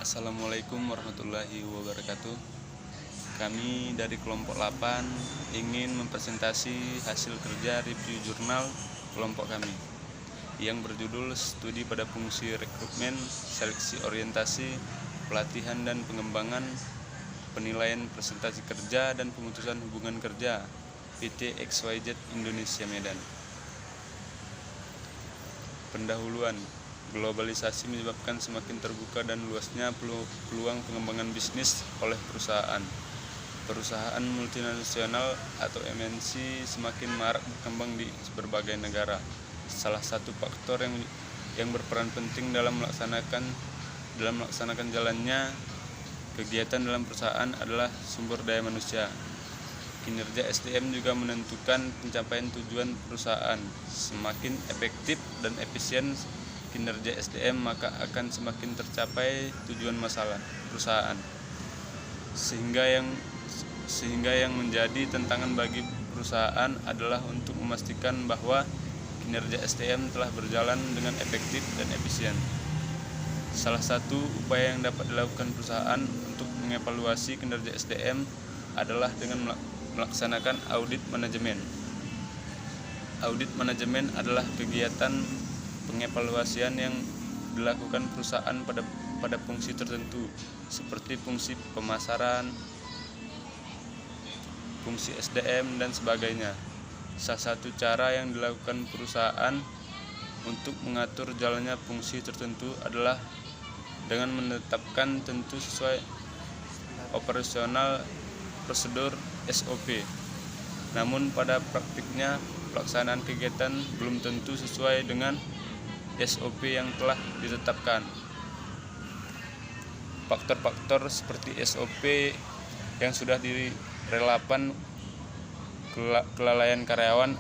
Assalamualaikum warahmatullahi wabarakatuh. Kami dari kelompok 8 ingin mempresentasi hasil kerja review jurnal kelompok kami yang berjudul Studi pada Fungsi Rekrutmen, Seleksi Orientasi, Pelatihan dan Pengembangan, Penilaian Presentasi Kerja dan Pemutusan Hubungan Kerja PT XYZ Indonesia Medan. Pendahuluan. Globalisasi menyebabkan semakin terbuka dan luasnya peluang pengembangan bisnis oleh perusahaan. Perusahaan multinasional atau MNC semakin marak berkembang di berbagai negara. Salah satu faktor yang berperan penting dalam melaksanakan jalannya kegiatan dalam perusahaan adalah sumber daya manusia. Kinerja SDM juga menentukan pencapaian tujuan perusahaan. Semakin efektif dan efisien kinerja SDM, maka akan semakin tercapai tujuan masalah perusahaan. Sehingga yang menjadi tantangan bagi perusahaan adalah untuk memastikan bahwa kinerja SDM telah berjalan dengan efektif dan efisien. Salah satu upaya yang dapat dilakukan perusahaan untuk mengevaluasi kinerja SDM adalah dengan melaksanakan audit manajemen. Audit manajemen adalah kegiatan pengevaluasian yang dilakukan perusahaan pada fungsi tertentu seperti fungsi pemasaran, fungsi SDM dan sebagainya. Salah satu cara yang dilakukan perusahaan untuk mengatur jalannya fungsi tertentu adalah dengan menetapkan tentu sesuai operasional prosedur SOP. Namun pada praktiknya pelaksanaan kegiatan belum tentu sesuai dengan SOP yang telah ditetapkan. Faktor-faktor seperti SOP yang sudah direlapan, kelalaian karyawan,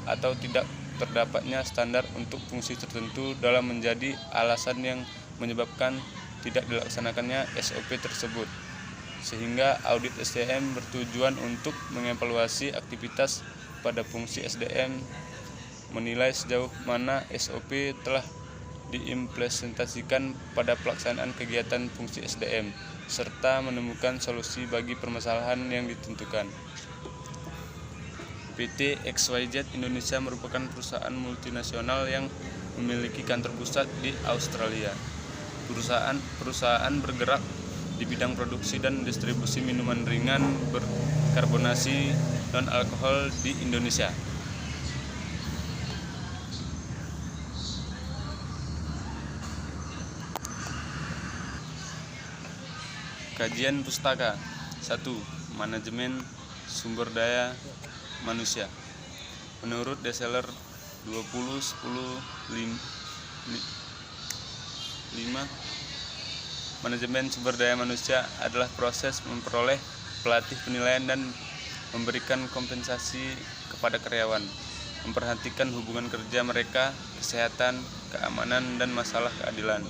atau tidak terdapatnya standar untuk fungsi tertentu dalam menjadi alasan yang menyebabkan tidak dilaksanakannya SOP tersebut. Sehingga audit SDM bertujuan untuk mengevaluasi aktivitas pada fungsi SDM, menilai sejauh mana SOP telah diimplementasikan pada pelaksanaan kegiatan fungsi SDM, serta menemukan solusi bagi permasalahan yang ditentukan. PT XYZ Indonesia merupakan perusahaan multinasional yang memiliki kantor pusat di Australia. Perusahaan bergerak di bidang produksi dan distribusi minuman ringan berkarbonasi non-alkohol di Indonesia. Kajian pustaka. 1. Manajemen sumber daya manusia. Menurut Desailly 20.10.5, manajemen sumber daya manusia adalah proses memperoleh, pelatih, penilaian, dan memberikan kompensasi kepada karyawan, memperhatikan hubungan kerja mereka, kesehatan, keamanan, dan masalah keadilan.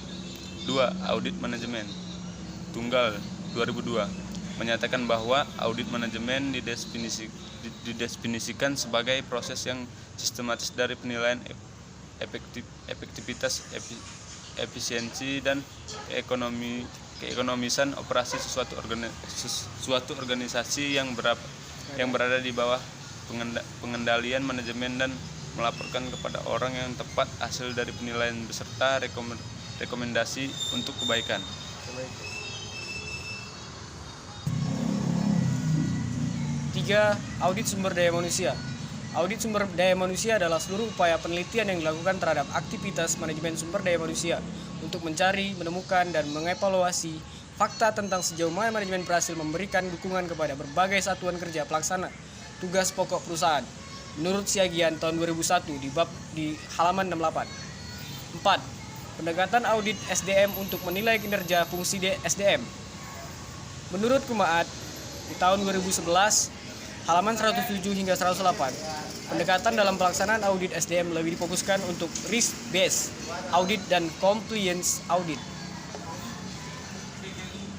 2. Audit manajemen. Tunggal 2002 menyatakan bahwa audit manajemen didefinisikan sebagai proses yang sistematis dari penilaian efektivitas, efisiensi, dan keekonomisan operasi suatu organisasi yang berada di bawah pengendalian manajemen dan melaporkan kepada orang yang tepat hasil dari penilaian beserta rekomendasi untuk kebaikan. 3. Audit sumber daya manusia. Audit sumber daya manusia adalah seluruh upaya penelitian yang dilakukan terhadap aktivitas manajemen sumber daya manusia untuk mencari, menemukan, dan mengevaluasi fakta tentang sejauh mana manajemen berhasil memberikan dukungan kepada berbagai satuan kerja pelaksana tugas pokok perusahaan. Menurut Siagian tahun 2001 di halaman 68. 4. Pendekatan audit SDM untuk menilai kinerja fungsi SDM. Menurut Kumaat di tahun 2011 halaman 107 hingga 108, pendekatan dalam pelaksanaan audit SDM lebih difokuskan untuk risk-based audit dan compliance audit.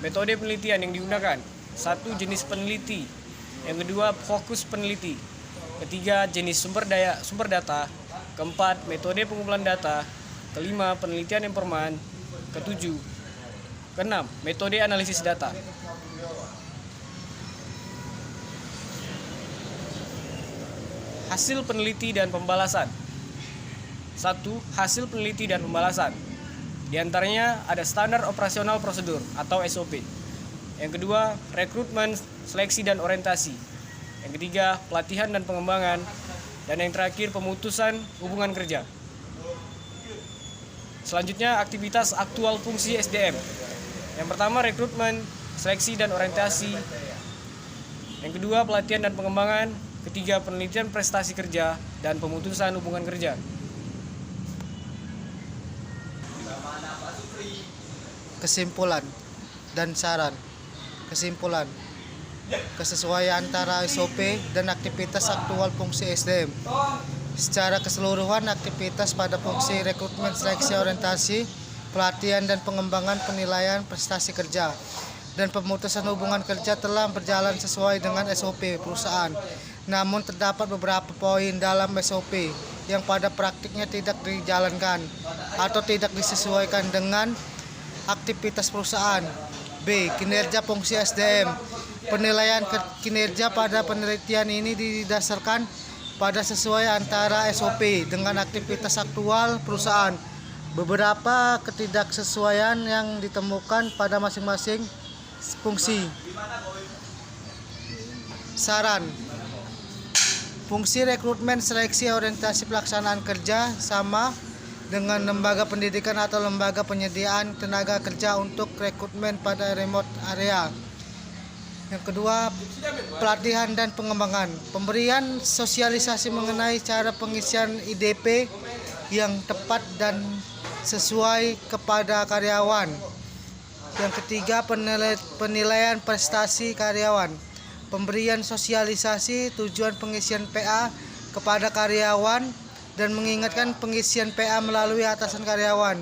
Metode penelitian yang digunakan. 1. Jenis peneliti. Yang kedua, fokus peneliti. Ketiga, jenis sumber data. Keempat, metode pengumpulan data. Kelima, penelitian informan. Ketujuh, Keenam, metode analisis data. Hasil peneliti dan pembalasan. 1. Hasil peneliti dan pembalasan. Di antaranya ada standar operasional prosedur atau SOP. Yang kedua, rekrutmen, seleksi dan orientasi. Yang ketiga, pelatihan dan pengembangan. Dan yang terakhir, pemutusan hubungan kerja. Selanjutnya, aktivitas aktual fungsi SDM. Yang pertama, rekrutmen, seleksi dan orientasi. Yang kedua, pelatihan dan pengembangan. Ketiga, penelitian prestasi kerja dan pemutusan hubungan kerja. Kesimpulan dan saran. Kesimpulan: kesesuaian antara SOP dan aktivitas aktual fungsi SDM. Secara keseluruhan, aktivitas pada fungsi rekrutmen, seleksi, orientasi, pelatihan dan pengembangan, penilaian prestasi kerja dan pemutusan hubungan kerja telah berjalan sesuai dengan SOP perusahaan. Namun terdapat beberapa poin dalam SOP yang pada praktiknya tidak dijalankan atau tidak disesuaikan dengan aktivitas perusahaan. B. Kinerja fungsi SDM. Penilaian kinerja pada penelitian ini didasarkan pada sesuai antara SOP dengan aktivitas aktual perusahaan. Beberapa ketidaksesuaian yang ditemukan pada masing-masing fungsi. Saran: fungsi rekrutmen, seleksi, orientasi pelaksanaan kerja sama dengan lembaga pendidikan atau lembaga penyediaan tenaga kerja untuk rekrutmen pada remote area. Yang kedua, pelatihan dan pengembangan. Pemberian sosialisasi mengenai cara pengisian IDP yang tepat dan sesuai kepada karyawan. Yang ketiga, penilaian prestasi karyawan. Pemberian sosialisasi tujuan pengisian PA kepada karyawan dan mengingatkan pengisian PA melalui atasan karyawan.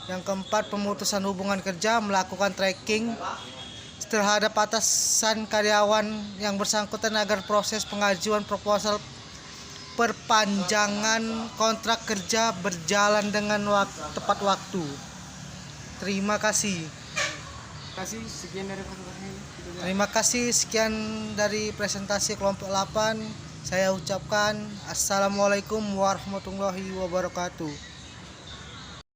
Yang keempat, pemutusan hubungan kerja, melakukan tracking terhadap atasan karyawan yang bersangkutan agar proses pengajuan proposal perpanjangan kontrak kerja berjalan dengan tepat waktu. Terima kasih. Terima kasih, sekian dari presentasi kelompok 8. Saya ucapkan assalamualaikum warahmatullahi wabarakatuh.